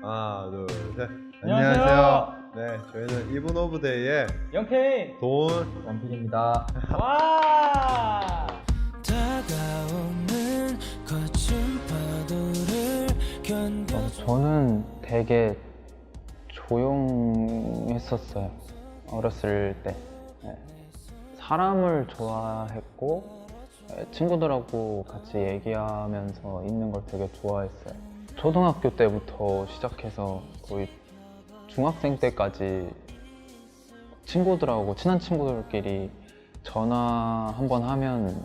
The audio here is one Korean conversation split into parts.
하나, 둘, 셋. 안녕하세요. 네, 저희는 이븐 오브 데이의 영케인 돈. 원필입니다. 와! 다가오는 거친 파도를 견뎌. 저는 되게 조용했었어요. 어렸을 때. 네. 사람을 좋아했고 친구들하고 같이 얘기하면서 있는 걸 되게 좋아했어요. 초등학교 때부터 시작해서 거의 중학생 때까지 친구들하고 친한 친구들끼리 전화 한번 하면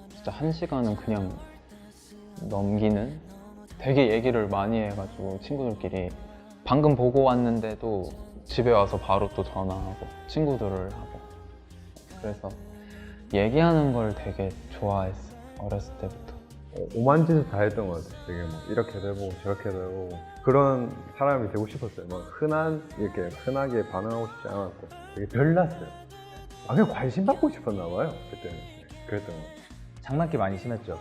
진짜 1시간은 그냥 넘기는, 되게 얘기를 많이 해가지고 친구들끼리 방금 보고 왔는데도 집에 와서 바로 또 전화하고 친구들을 하고, 그래서 얘기하는 걸 되게 좋아했어요. 어렸을 때부터. 오만 짓을 다 했던 것 같아요. 되게 뭐 이렇게도 해보고 저렇게도 해보고 그런 사람이 되고 싶었어요. 막 이렇게 흔하게 반응하고 싶지 않았고 되게 별났어요. 그냥 관심 받고 싶었나 봐요. 그때는. 그랬던 것 같아요. 장난기 많이 심했죠.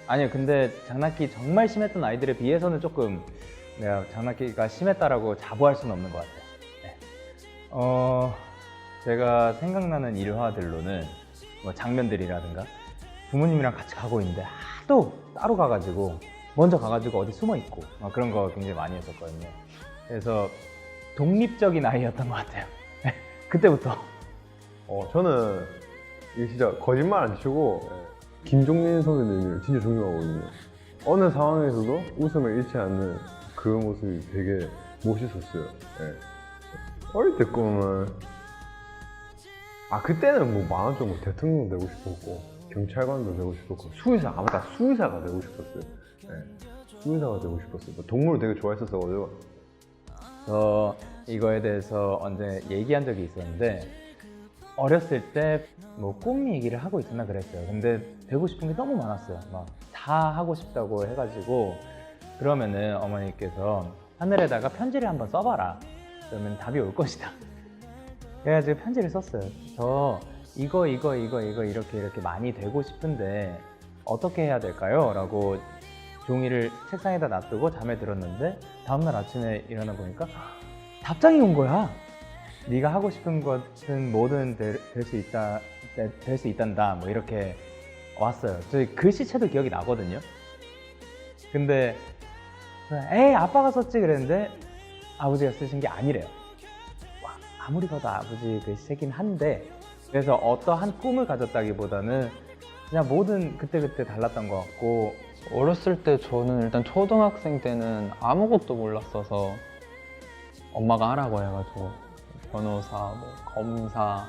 아니요, 근데 장난기 정말 심했던 아이들에 비해서는 조금 내가 장난기가 심했다라고 자부할 수는 없는 것 같아요. 네. 제가 생각나는 일화들로는 뭐 장면들이라든가 부모님이랑 같이 가고 있는데 하도 따로 가가지고 먼저 가가지고 어디 숨어 있고 그런 거 굉장히 많이 했었거든요. 그래서 독립적인 아이였던 것 같아요. 그때부터. 저는 이게 진짜 거짓말 안 치고 김종민 선배님을 진짜 존경하거든요. 어느 상황에서도 웃음을 잃지 않는 그 모습이 되게 멋있었어요. 네. 어릴 때 꿈은 그때는 뭐 많았죠. 뭐 대통령 되고 싶었고 경찰관도 되고 싶었고 수의사가 되고 싶었어요. 네. 수의사가 되고 싶었어요. 뭐 동물을 되게 좋아했었어가지고. 이거에 대해서 언제 얘기한 적이 있었는데 어렸을 때 뭐 꿈 얘기를 하고 있었나 그랬어요. 근데 되고 싶은 게 너무 많았어요. 막 다 하고 싶다고 해가지고 그러면은 어머니께서 하늘에다가 편지를 한번 써봐라. 그러면 답이 올 것이다. 그래가지고 편지를 썼어요. 저 이거 이렇게 많이 되고 싶은데 어떻게 해야 될까요? 라고 종이를 책상에다 놔두고 잠에 들었는데 다음날 아침에 일어나 보니까 답장이 온 거야. 네가 하고 싶은 것은 뭐든 될 수 있단다. 뭐 이렇게 왔어요. 저희 글씨체도 기억이 나거든요. 근데 에이 아빠가 썼지 그랬는데 아버지가 쓰신 게 아니래요. 아무리 봐도 아버지 글씨체긴 한데, 그래서 어떠한 꿈을 가졌다기보다는 그냥 뭐든 그때그때 달랐던 것 같고. 어렸을 때 저는 일단 초등학생 때는 아무것도 몰랐어서 엄마가 하라고 해가지고 변호사, 뭐 검사,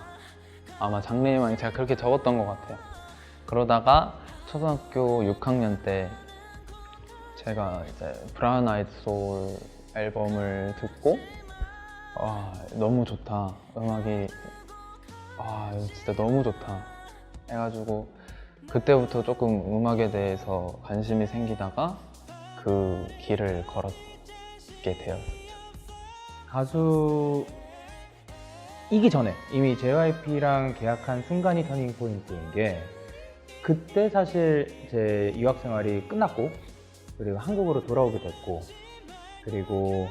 아마 장래희망이 제가 그렇게 적었던 것 같아요. 그러다가 초등학교 6학년 때 제가 이제 브라운 아이드 소울 앨범을 듣고 너무 좋다, 음악이 이거 진짜 너무 좋다 해가지고 그때부터 조금 음악에 대해서 관심이 생기다가 그 길을 걸었게 되었었죠. 가수이기 전에 이미 JYP랑 계약한 순간이 터닝 포인트인 게, 그때 사실 제 유학 생활이 끝났고 그리고 한국으로 돌아오게 됐고, 그리고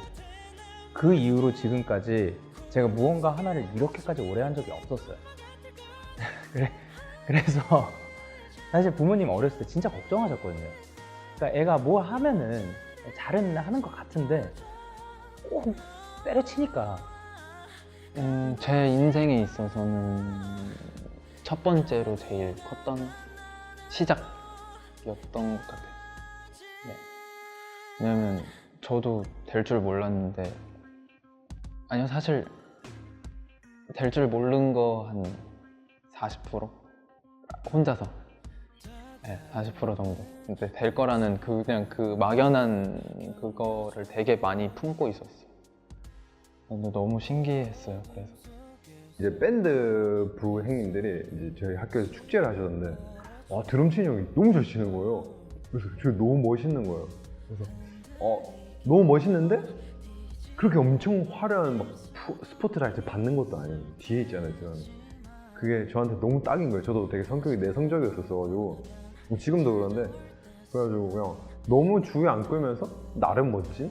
그 이후로 지금까지 제가 무언가 하나를 이렇게까지 오래 한 적이 없었어요. 그래서 사실 부모님 어렸을 때 진짜 걱정하셨거든요. 그러니까 애가 뭐 하면은 잘은 하는 것 같은데 꼭 때려치니까. 제 인생에 있어서는 첫 번째로 제일 컸던 시작이었던 것 같아요. 네. 왜냐면 저도 될 줄 몰랐는데, 아니요, 사실 될 줄 모르는 거 한 40%? 혼자서. 네, 40% 정도. 근데 될 거라는 그냥 그 막연한 그거를 되게 많이 품고 있었어요. 근데 너무 신기했어요. 그래서 이제 밴드 부 형님들이 이제 저희 학교에서 축제를 하셨는데 드럼 치는 형이 너무 잘 치는 거예요. 그래서 저 너무 멋있는 거예요. 그래서 너무 멋있는데 그렇게 엄청 화려한 막 스포트라이트 받는 것도 아니에요. 뒤에 있잖아요. 저는 그게 저한테 너무 딱인 거예요. 저도 되게 성격이 내성적이었어가지고 지금도 그런데, 그래가지고 그냥 너무 주위 안 끌면서 나름 멋진,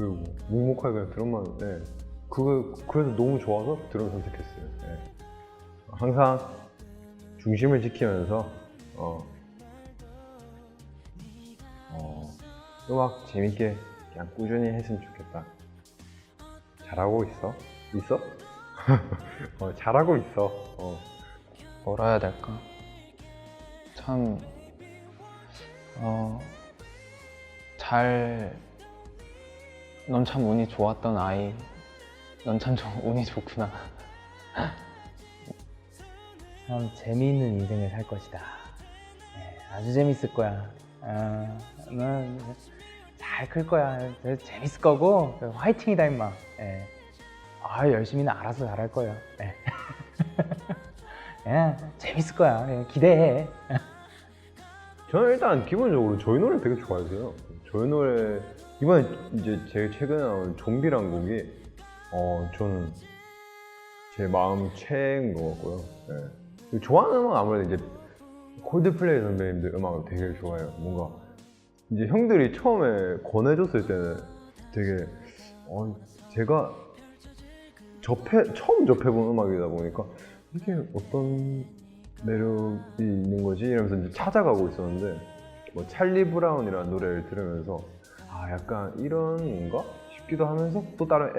그리고 묵묵하게 그냥 드럼만, 네. 그래서 너무 좋아서 드럼 선택했어요. 네. 항상 중심을 지키면서 음악 재밌게 그냥 꾸준히 했으면 좋겠다. 잘하고 있어? 있어? 잘하고 있어. 뭐라 해야 될까? 참, 넌 참 운이 좋았던 아이, 넌 참 운이 좋구나. 참 재미있는 인생을 살 것이다. 네, 아주 재밌을 거야. 넌잘 클 거야. 재밌을 거고 화이팅이다 임마. 네. 열심히는 알아서 잘할 거예요. 네. 재밌을 거야. 기대해. 저는 일단 기본적으로 저희 노래 되게 좋아해서요. 저희 노래 이번에 이제 제일 최근에 나온 좀비란 곡이 저는 제 마음 최애인 것 같고요. 네. 좋아하는 음악 아무래도 이제 콜드플레이 선배님들 음악을 되게 좋아해요. 뭔가 이제 형들이 처음에 권해줬을 때는 되게 제가 처음 접해본 음악이다 보니까 이게 어떤 매력이 있는 거지? 이러면서 이제 찾아가고 있었는데 뭐 찰리 브라운이라는 노래를 들으면서 약간 이런 건가? 싶기도 하면서 또 다른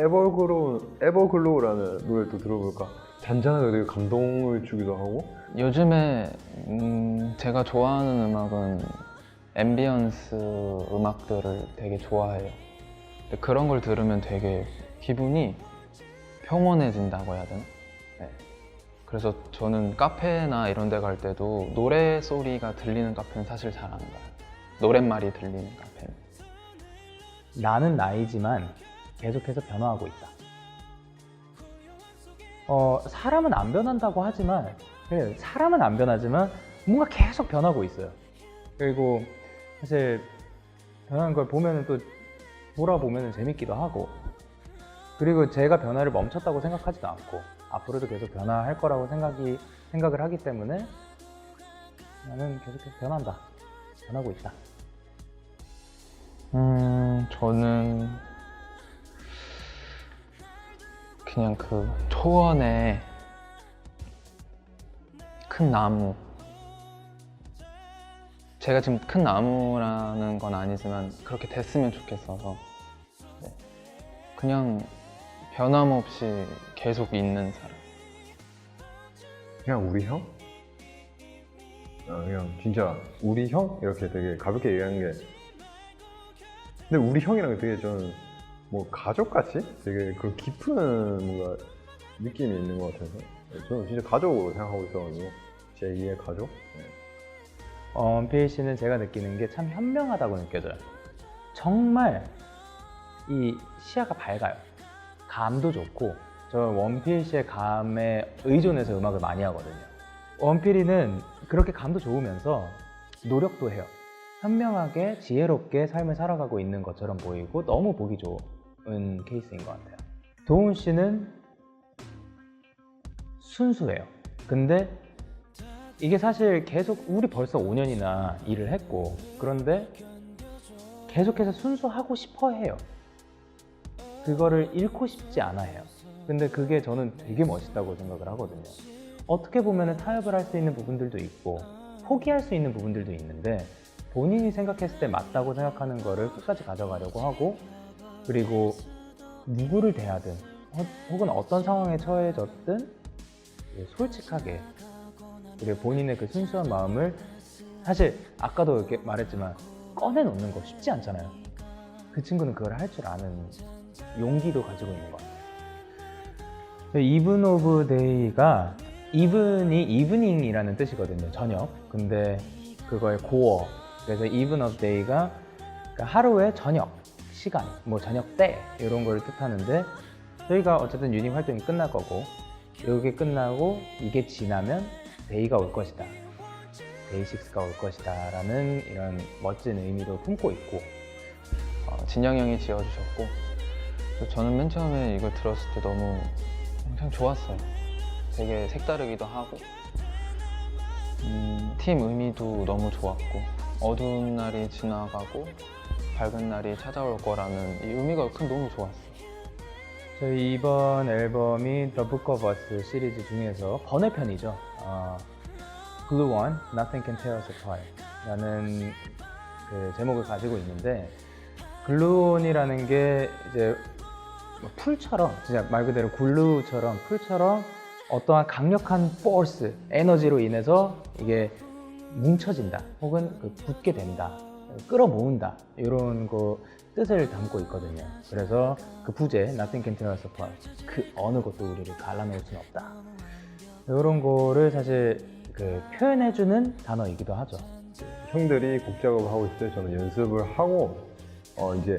에버글로우라는 노래를 또 들어볼까? 잔잔하게 되게 감동을 주기도 하고. 요즘에 제가 좋아하는 음악은 앰비언스 음악들을 되게 좋아해요. 근데 그런 걸 들으면 되게 기분이 평온해진다고 해야 되나? 네. 그래서 저는 카페나 이런 데 갈 때도 노래 소리가 들리는 카페는 사실 잘 안 가요. 노랫말이 들리는 카페는. 나는 나이지만 계속해서 변화하고 있다. 사람은 안 변한다고 하지만, 사람은 안 변하지만 뭔가 계속 변하고 있어요. 그리고 사실 변하는 걸 보면은 또 돌아보면은 재밌기도 하고, 그리고 제가 변화를 멈췄다고 생각하지도 않고 앞으로도 계속 변화할 거라고 생각을 하기 때문에 나는 계속해서 변하고 있다. 저는 그냥 그 초원에 큰 나무, 제가 지금 큰 나무라는 건 아니지만 그렇게 됐으면 좋겠어서 그냥 변함없이 계속 있는 사람. 그냥 우리 형? 그냥 진짜 우리 형? 이렇게 되게 가볍게 얘기하는 게, 근데 우리 형이랑 되게 저는 뭐 가족같이 되게 그런 깊은 뭔가 느낌이 있는 것 같아서 저는 진짜 가족으로 생각하고 있어가지고 제2의 가족? 네. 원필 씨는 제가 느끼는 게 참 현명하다고 느껴져요. 정말 이 시야가 밝아요. 감도 좋고, 저 원필 씨의 감에 의존해서 음악을 많이 하거든요. 원필이는 그렇게 감도 좋으면서 노력도 해요. 현명하게 지혜롭게 삶을 살아가고 있는 것처럼 보이고 너무 보기 좋은 케이스인 것 같아요. 도훈 씨는 순수해요. 근데 이게 사실 계속 우리 벌써 5년이나 일을 했고, 그런데 계속해서 순수하고 싶어 해요. 그거를 잃고 싶지 않아 해요. 근데 그게 저는 되게 멋있다고 생각을 하거든요. 어떻게 보면 타협을 할 수 있는 부분들도 있고 포기할 수 있는 부분들도 있는데, 본인이 생각했을 때 맞다고 생각하는 거를 끝까지 가져가려고 하고, 그리고 누구를 대하든 혹은 어떤 상황에 처해졌든 솔직하게, 그리고 본인의 그 순수한 마음을, 사실 아까도 이렇게 말했지만 꺼내놓는 거 쉽지 않잖아요. 그 친구는 그걸 할 줄 아는 용기도 가지고 있는 것 같아요. 이븐 오브 데이가, 이븐이 이브닝이라는 뜻이거든요. 저녁. 근데 그거의 고어, 그래서 이븐 오브 데이가 하루의 저녁 시간, 뭐 저녁 때 이런 걸 뜻하는데, 저희가 어쨌든 유닛 활동이 끝날 거고, 이게 끝나고 이게 지나면 데이가 올 것이다, 데이식스가 올 것이다 라는 이런 멋진 의미도 품고 있고. 진영 형이 지어주셨고, 저는 맨 처음에 이걸 들었을 때 너무 그냥 좋았어요. 되게 색다르기도 하고, 팀 의미도 너무 좋았고, 어두운 날이 지나가고 밝은 날이 찾아올 거라는 이 의미가 너무 좋았어. 저희 이번 앨범이 The Book of Us 시리즈 중에서 번외편이죠. Glue On, Nothing Can Tear Us Apart 라는 그 제목을 가지고 있는데, 글루온이라는 게 이제 풀처럼, 진짜 말 그대로 글루처럼 풀처럼 어떠한 강력한 포스, 에너지로 인해서 이게 뭉쳐진다 혹은 붙게 된다, 끌어모은다, 이런 거 뜻을 담고 있거든요. 그래서 그 부제 Nothing Can Tear Us Apart, 그 어느 것도 우리를 갈라놓을 수는 없다, 이런 거를 사실 그 표현해주는 단어이기도 하죠. 형들이 곡 작업을 하고 있을 때 저는 연습을 하고 이제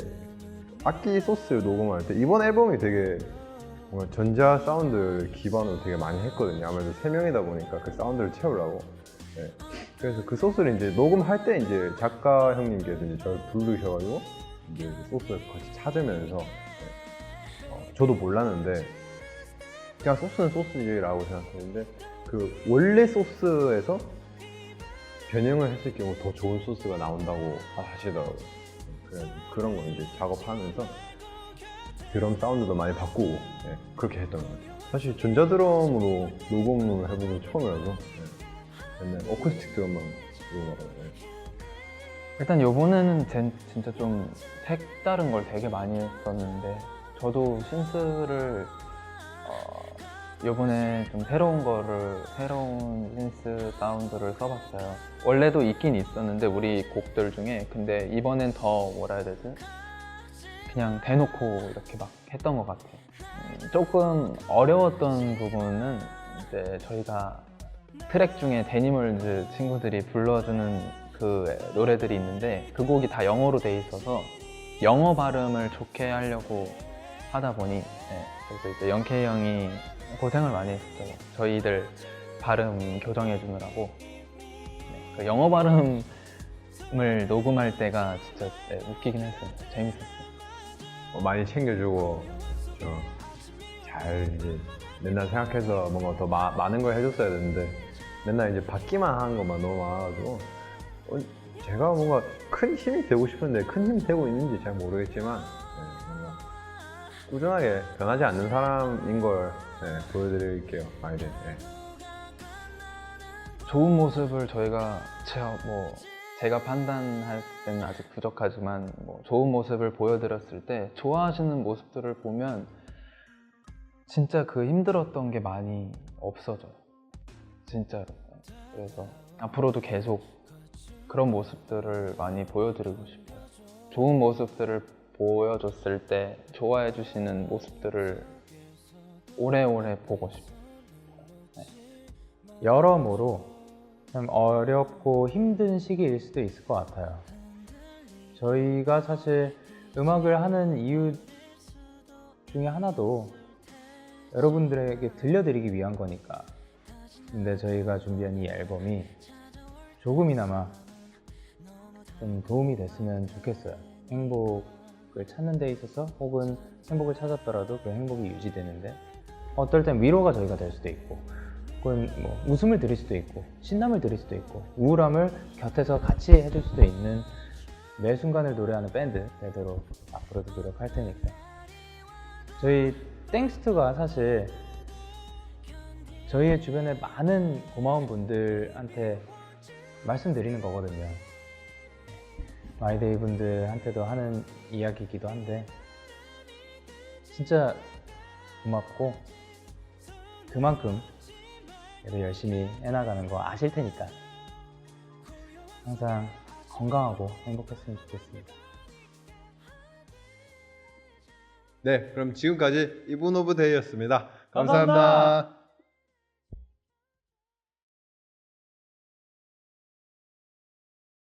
악기 소스를 녹음할 때 이번 앨범이 되게 뭔가 전자 사운드 기반으로 되게 많이 했거든요. 아무래도 3명이다 보니까 그 사운드를 채우려고. 네. 그래서 그 소스를 이제 녹음할 때 이제 작가 형님께서 이제 저를 부르셔가지고 이제 소스를 같이 찾으면서 저도 몰랐는데 그냥 소스는 소스지라고 생각했는데 그 원래 소스에서 변형을 했을 경우 더 좋은 소스가 나온다고 하시더라고요. 그래서 그런 거 이제 작업하면서 드럼 사운드도 많이 바꾸고 그렇게 했던 것 같아요. 사실 전자드럼으로 녹음을 해보는 건 처음이라서 맨날 어쿠스틱 드럼만 녹음하거든요. 일단 요번에는 진짜 좀 색다른 걸 되게 많이 했었는데, 저도 신스를 요번에 좀 새로운 신스 사운드를 써봤어요. 원래도 있긴 있었는데 우리 곡들 중에, 근데 이번엔 더 뭐라 해야 되지? 그냥 대놓고 이렇게 막 했던 것 같아요. 조금 어려웠던 부분은 이제 저희가 트랙 중에 데니멀즈 친구들이 불러주는 그 노래들이 있는데, 그 곡이 다 영어로 돼 있어서 영어 발음을 좋게 하려고 하다 보니 그래서 이제 영케이 형이 고생을 많이 했어요. 저희들 발음 교정해 주느라고. 그 영어 발음을 녹음할 때가 진짜 웃기긴 했어요. 재밌었어요. 많이 챙겨주고 잘 이제 맨날 생각해서 뭔가 더 많은 걸 해줬어야 되는데 맨날 이제 받기만 하는 것만 너무 많아가지고 제가 뭔가 큰 힘이 되고 싶은데 큰 힘이 되고 있는지 잘 모르겠지만 뭔가 꾸준하게 변하지 않는 사람인 걸 보여드릴게요. 많이. 좋은 모습을 제가 판단할 때는 아직 부족하지만 좋은 모습을 보여드렸을 때 좋아하시는 모습들을 보면 진짜 그 힘들었던 게 많이 없어져요. 진짜로. 그래서 앞으로도 계속 그런 모습들을 많이 보여드리고 싶어요. 좋은 모습들을 보여줬을 때 좋아해 주시는 모습들을 오래오래 보고 싶어요. 여러모로 참 어렵고 힘든 시기일 수도 있을 것 같아요. 저희가 사실 음악을 하는 이유 중에 하나도 여러분들에게 들려드리기 위한 거니까. 근데 저희가 준비한 이 앨범이 조금이나마 좀 도움이 됐으면 좋겠어요. 행복을 찾는 데 있어서, 혹은 행복을 찾았더라도 그 행복이 유지되는데, 어떨 땐 위로가 저희가 될 수도 있고, 혹은 웃음을 드릴 수도 있고, 신남을 드릴 수도 있고, 우울함을 곁에서 같이 해줄 수도 있는 매 순간을 노래하는 밴드 되도록 앞으로도 노력할 테니까. 저희 땡스투가 사실 저희의 주변에 많은 고마운 분들한테 말씀드리는 거거든요. 마이데이 분들한테도 하는 이야기이기도 한데, 진짜 고맙고 그만큼 그래도 열심히 해나가는 거 아실 테니까 항상 건강하고 행복했으면 좋겠습니다. 네, 그럼 지금까지 이븐 오브 데이였습니다. 감사합니다.